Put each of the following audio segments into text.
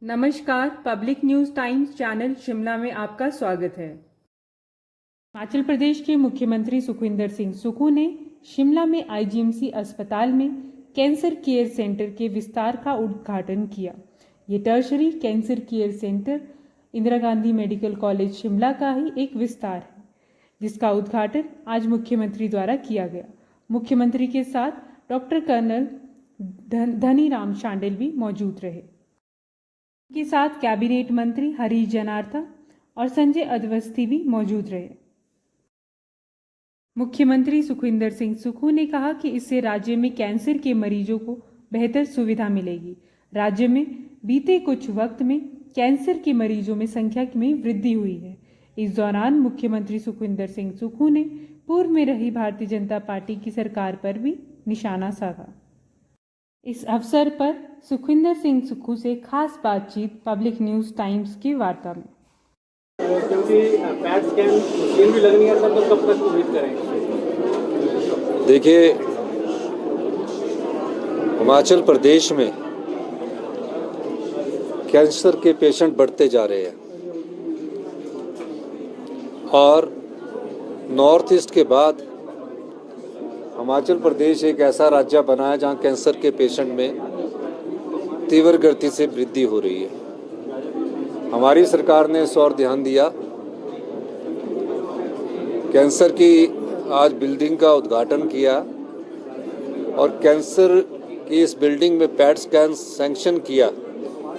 नमस्कार, public news times channel Shimla में आपका स्वागत है। हिमाचल प्रदेश के मुख्यमंत्री सुखविंदर सिंह सुक्खू ने शिमला में आईजीएमसी अस्पताल में कैंसर केयर सेंटर के विस्तार का उद्घाटन किया। ये tertiary cancer care centre Indira Gandhi medical college Shimla का ही एक विस्तार है, जिसका उद्घाटन आज मुख्यमंत्री द्वारा किया गया। मुख्यमंत्री के साथ डॉक्टर कर्नल धनीराम शांडिल भी मौजूद रहे। के साथ कैबिनेट मंत्री हरीश जनार्था और संजय अवस्थी भी मौजूद रहे। मुख्यमंत्री सुखविंदर सिंह सुक्खू ने कहा कि इससे राज्य में कैंसर के मरीजों को बेहतर सुविधा मिलेगी। राज्य में बीते कुछ वक्त में कैंसर के मरीजों में संख्या में वृद्धि हुई है। इस दौरान मुख्यमंत्री सुखविंदर सिंह सुक्खू ने पूर्व में रही भारतीय जनता पार्टी की सरकार पर भी निशाना साधा। इस अवसर पर सुखविंदर सिंह सुक्खू से खास बातचीत पब्लिक न्यूज़ टाइम्स की वार्ता में। क्योंकि पैट स्कैन मशीन भी लगनी है सर, तो कब तक उम्मीद करेंगे? देखिए, हिमाचल प्रदेश में कैंसर के पेशेंट बढ़ते जा रहे हैं और नॉर्थ ईस्ट के बाद हिमाचल प्रदेश एक ऐसा राज्य बना है जहां कैंसर के पेशेंट में तीव्र गति से वृद्धि हो रही है। हमारी सरकार ने इस ओर ध्यान दिया। कैंसर की आज बिल्डिंग का उद्घाटन किया और कैंसर की इस बिल्डिंग में पैट स्कैन सैंक्शन किया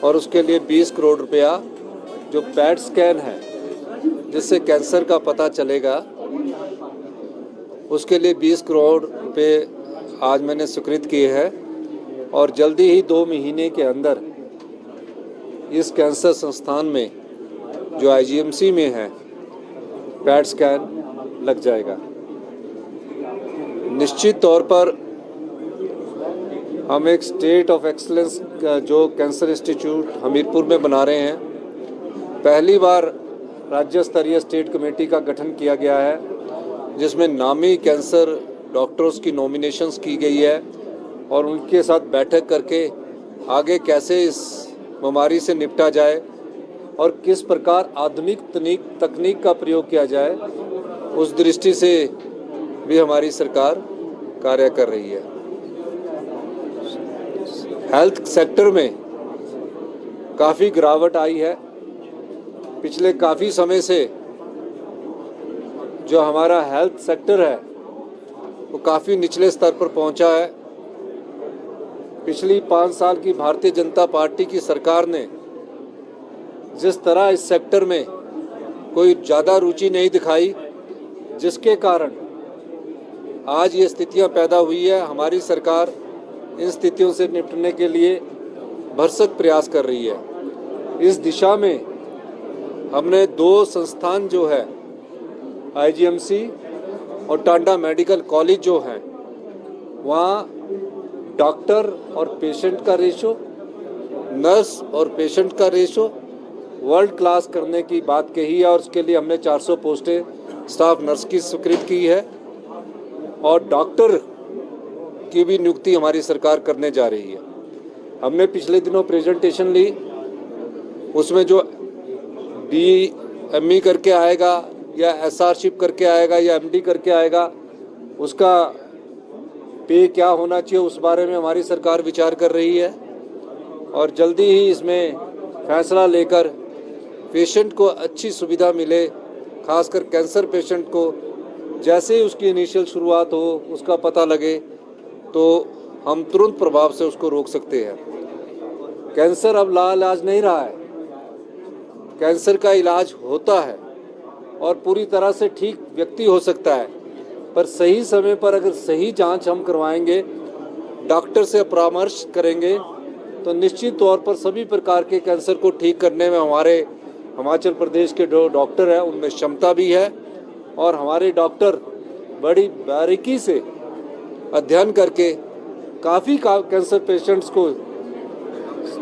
और उसके लिए 20 करोड़ रुपया जो पैट स्कैन है जिससे कैंसर का पता चलेगा, उसके लिए 20 करोड़ रुपए आज मैंने स्वीकृत किए हैं और जल्दी ही 2 महीने के अंदर इस कैंसर संस्थान में जो आईजीएमसी में है पैट स्कैन लग जाएगा। निश्चित तौर पर हम एक स्टेट ऑफ एक्सीलेंस जो कैंसर इंस्टीट्यूट हमीरपुर में बना रहे हैं। पहली बार राज्य स्तरीय स्टेट कमेटी का गठन किया गया है जिसमें नामी कैंसर डॉक्टर्स की नॉमिनेशंस की गई है और उनके साथ बैठक करके आगे कैसे इस बीमारी से निपटा जाए और किस प्रकार आधुनिक तकनीक का प्रयोग किया जाए, उस दृष्टि से भी हमारी सरकार कार्य कर रही है। हेल्थ सेक्टर में काफ़ी गिरावट आई है। पिछले काफ़ी समय से जो हमारा हेल्थ सेक्टर है वो काफ़ी निचले स्तर पर पहुंचा है। पिछली 5 साल की भारतीय जनता पार्टी की सरकार ने जिस तरह इस सेक्टर में कोई ज़्यादा रुचि नहीं दिखाई, जिसके कारण आज ये स्थितियां पैदा हुई है। हमारी सरकार इन स्थितियों से निपटने के लिए भरसक प्रयास कर रही है। इस दिशा में हमने 2 संस्थान जो है आईजीएमसी और टांडा मेडिकल कॉलेज जो है, वहाँ डॉक्टर और पेशेंट का रेशो, नर्स और पेशेंट का रेशो वर्ल्ड क्लास करने की बात कही है और उसके लिए हमने 400 पोस्टें स्टाफ नर्स की स्वीकृत की है और डॉक्टर की भी नियुक्ति हमारी सरकार करने जा रही है। हमने पिछले दिनों प्रेजेंटेशन ली, उसमें जो DME करके आएगा या SRशिप करके आएगा या MD करके आएगा, उसका पे क्या होना चाहिए, उस बारे में हमारी सरकार विचार कर रही है और जल्दी ही इसमें फैसला लेकर पेशेंट को अच्छी सुविधा मिले। खासकर कैंसर पेशेंट को जैसे ही उसकी इनिशियल शुरुआत हो, उसका पता लगे तो हम तुरंत प्रभाव से उसको रोक सकते हैं। कैंसर अब लाइलाज नहीं रहा है। कैंसर का इलाज होता है और पूरी तरह से ठीक व्यक्ति हो सकता है, पर सही समय पर अगर सही जांच हम करवाएंगे, डॉक्टर से परामर्श करेंगे, तो निश्चित तौर पर सभी प्रकार के कैंसर को ठीक करने में हमारे हिमाचल प्रदेश के जो डॉक्टर हैं उनमें क्षमता भी है और हमारे डॉक्टर बड़ी बारीकी से अध्ययन करके काफ़ी कैंसर पेशेंट्स को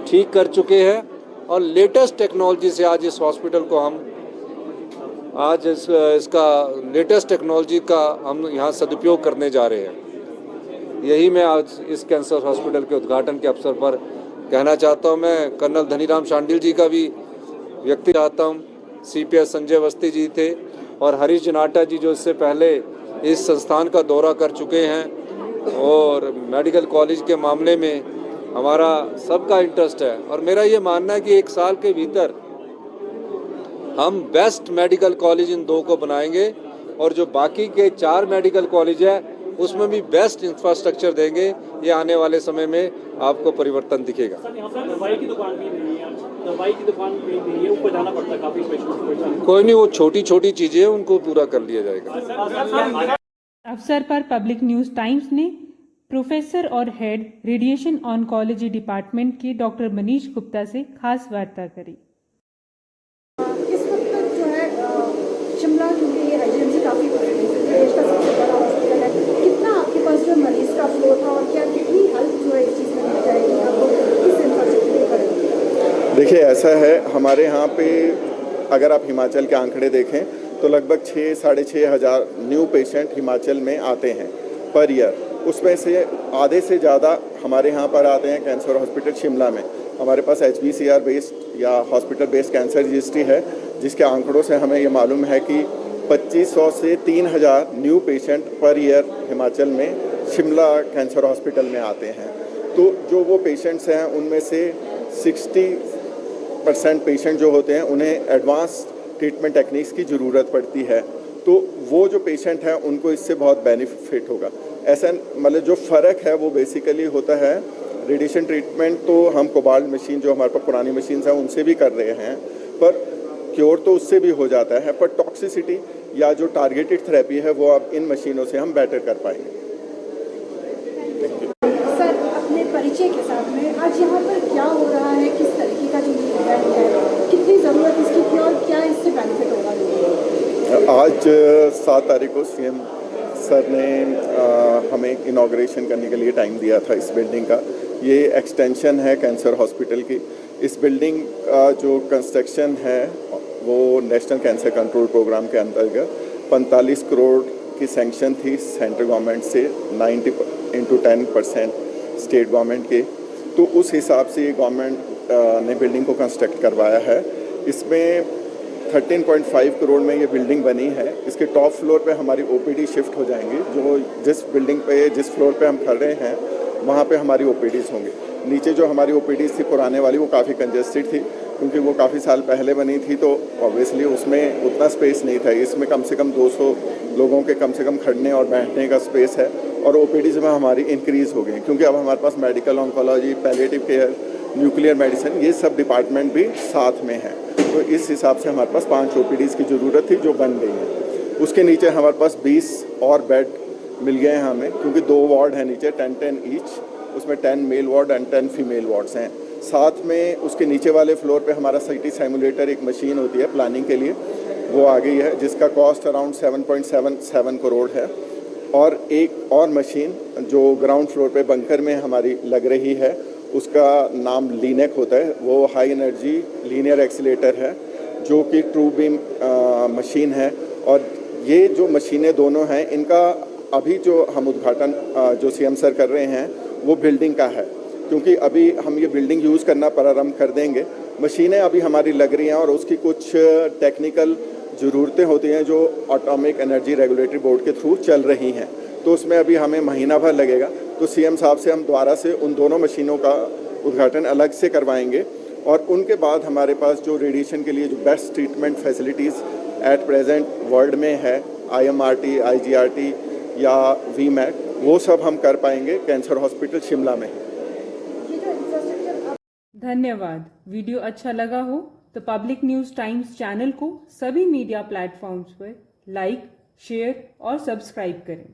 ठीक कर चुके हैं और लेटेस्ट टेक्नोलॉजी से आज इस हॉस्पिटल को हम इसका लेटेस्ट टेक्नोलॉजी का हम यहाँ सदुपयोग करने जा रहे हैं। यही मैं आज इस कैंसर हॉस्पिटल के उद्घाटन के अवसर पर कहना चाहता हूँ। मैं कर्नल धनीराम शांडिल जी का भी व्यक्ति चाहता हूँ, CPS संजय अवस्थी जी थे और हरीश जनाटा जी जो इससे पहले इस संस्थान का दौरा कर चुके हैं। और मेडिकल कॉलेज के मामले में हमारा सबका इंटरेस्ट है और मेरा ये मानना है कि 1 साल के भीतर हम बेस्ट मेडिकल कॉलेज इन 2 को बनाएंगे और जो बाकी के 4 मेडिकल कॉलेज है उसमें भी बेस्ट इंफ्रास्ट्रक्चर देंगे। ये आने वाले समय में आपको परिवर्तन दिखेगा। सर यहाँ पर दवाई की दुकान भी नहीं है, दवाई की दुकान भी नहीं है, ऊपर जाना पड़ता है काफ़ी पेशेंट। कोई नहीं, वो छोटी छोटी चीज़ें हैं उनको पूरा कर लिया जाएगा। अवसर पर पब्लिक न्यूज टाइम्स ने प्रोफेसर और हेड रेडिएशन ऑन्कोलॉजी डिपार्टमेंट के डॉक्टर मनीष गुप्ता से खास वार्ता करी। इस वक्त तक जो है शिमला क्योंकि ये आईजीएमसी काफ़ी देश का सबसे बड़ा हॉस्पिटल है, कितना आपके पास जो मरीज का फ्लो था और क्या कितनी हेल्प जो है इस चीज़ में दी जाएगी आपको, किस इंफ्रास्ट्रक्चर करेंगे? देखिए ऐसा है, हमारे यहाँ पे अगर आप हिमाचल के आंकड़े देखें तो लगभग 6-6.5 हज़ार न्यू पेशेंट हिमाचल में आते हैं पर ईयर। उसमें से आधे से ज़्यादा हमारे यहाँ पर आते हैं कैंसर हॉस्पिटल शिमला में। हमारे पास HBCR बेस्ड या हॉस्पिटल बेस्ड कैंसर रजिस्ट्री है, जिसके आंकड़ों से हमें ये मालूम है कि 2500 से 3000 new patient per year Himachal में शिमला कैंसर हॉस्पिटल में आते हैं। तो जो वो पेशेंट्स हैं उनमें से 60% पेशेंट जो होते हैं उन्हें एडवांस ट्रीटमेंट टेक्निक्स की ज़रूरत पड़ती है। तो वो जो पेशेंट हैं उनको इससे बहुत बेनिफिट होगा। ऐसा मतलब जो फ़र्क है वो बेसिकली होता है रेडिएशन ट्रीटमेंट तो हम कोबाल्ट मशीन जो हमारे पास पुरानी मशीन्स हैं उनसे भी कर रहे हैं, पर क्योर तो उससे भी हो जाता है, पर टॉक्सिसिटी या जो टारगेटेड थेरेपी है वो अब इन मशीनों से हम बेटर कर पाएंगे। सर अपने परिचय के साथ में आज यहाँ पर क्या हो रहा है, किस तरीके का जो इवेंट है, कितनी ज़रूरत इसकी थी और क्या इससे बेनिफिट होगा लोगों? आज 7 तारीख को CM सर ने हमें इनाग्रेशन करने के लिए टाइम दिया था इस बिल्डिंग का। ये एक्सटेंशन है कैंसर हॉस्पिटल की। इस बिल्डिंग का जो कंस्ट्रक्शन है वो नेशनल कैंसर कंट्रोल प्रोग्राम के अंतर्गत 45 करोड़ की सैंक्शन थी सेंट्रल गवर्नमेंट से, 90x10% स्टेट गवर्नमेंट के। तो उस हिसाब से ये गवर्नमेंट ने बिल्डिंग को कंस्ट्रक्ट करवाया है। इसमें 13.5 करोड़ में ये बिल्डिंग बनी है। इसके टॉप फ्लोर पे हमारी OPD शिफ्ट हो जाएंगी। जो जिस बिल्डिंग पे जिस फ्लोर पे हम खड़े हैं वहाँ पे हमारी OPDs होंगे। नीचे जो हमारी OPDs थी पुराने वाली वो काफ़ी कंजेस्टेड थी क्योंकि वो काफ़ी साल पहले बनी थी, तो ऑब्वियसली उसमें उतना स्पेस नहीं था। इसमें कम से कम 200 लोगों के कम से कम खड़ने और बैठने का स्पेस है और OPDs में हमारी इंक्रीज़ हो गई क्योंकि अब हमारे पास medical oncology, palliative care, nuclear medicine ये सब डिपार्टमेंट भी साथ में हैं। तो इस हिसाब से हमारे पास 5 OPDs की ज़रूरत थी जो बन गई है। उसके नीचे हमारे पास 20 और बेड मिल गए हैं हमें क्योंकि 2 वार्ड हैं नीचे, 10-10 ईच। उसमें 10 male ward and 10 female wards हैं। साथ में उसके नीचे वाले फ्लोर पे हमारा CT सिमुलेटर एक मशीन होती है प्लानिंग के लिए, वो आ गई है जिसका कॉस्ट अराउंड 7.77 करोड़ है। और एक और मशीन जो ग्राउंड फ्लोर पे बंकर में हमारी लग रही है उसका नाम लीनेक होता है। वो हाई एनर्जी लीनियर एक्सीलेटर है जो कि ट्रू बीम मशीन है। और ये जो मशीनें दोनों हैं इनका अभी जो हम उद्घाटन जो CM सर कर रहे हैं वो बिल्डिंग का है क्योंकि अभी हम ये बिल्डिंग यूज़ करना प्रारंभ कर देंगे। मशीनें अभी हमारी लग रही हैं और उसकी कुछ टेक्निकल ज़रूरतें होती हैं जो एटॉमिक एनर्जी रेगुलेटरी बोर्ड के थ्रू चल रही हैं, तो उसमें अभी हमें महीना भर लगेगा। तो CM साहब से हम दोबारा से उन दोनों मशीनों का उद्घाटन अलग से करवाएंगे और उनके बाद हमारे पास जो रेडिएशन के लिए जो best treatment facilities at present world में है, IMRT, IGRT या VMAT, वो सब हम कर पाएंगे कैंसर हॉस्पिटल शिमला में। धन्यवाद। वीडियो अच्छा लगा हो तो पब्लिक न्यूज टाइम्स चैनल को सभी मीडिया प्लेटफॉर्म्स पर लाइक, शेयर और सब्सक्राइब करें।